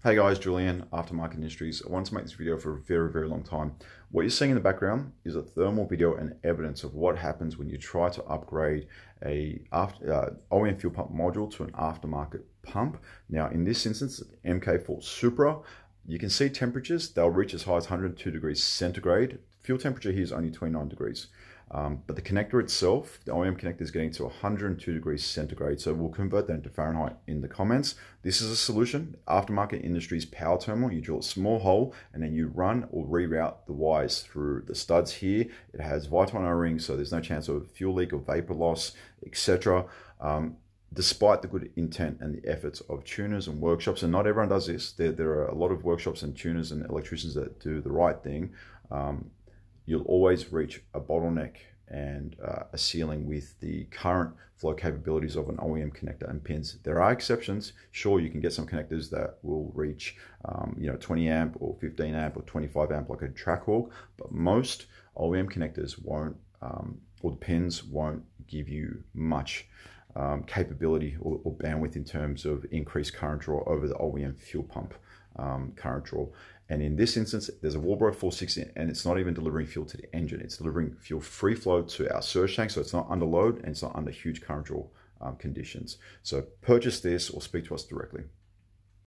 Hey guys, Julian, Aftermarket Industries. I wanted to make this video for a very long time. What you're seeing in the background is a thermal video and evidence of what happens when you try to upgrade a OEM fuel pump module to an aftermarket pump. Now in this instance, MK4 Supra, you can see temperatures, they'll reach as high as 102 degrees centigrade. Fuel temperature here is only 29 degrees. But the connector itself, the OEM connector, is getting to 102 degrees centigrade. So we'll convert that into Fahrenheit in the comments. This is a solution. Aftermarket Industries power terminal. You drill a small hole and then you run or reroute the wires through the studs here. It has Viton O-rings, so there's no chance of fuel leak or vapor loss, etc. Despite the good intent and the efforts of tuners and workshops, and not everyone does this. There are a lot of workshops and tuners and electricians that do the right thing. You'll always reach a bottleneck and a ceiling with the current flow capabilities of an OEM connector and pins. There are exceptions. Sure, you can get some connectors that will reach 20 amp or 15 amp or 25 amp like a Trackhawk, but most OEM connectors won't, or the pins won't give you much capability or bandwidth in terms of increased current draw over the OEM fuel pump current draw. And in this instance, there's a Walbro 460 and it's not even delivering fuel to the engine. It's delivering fuel free flow to our surge tank, so it's not under load and it's not under huge current draw conditions. So purchase this or speak to us directly.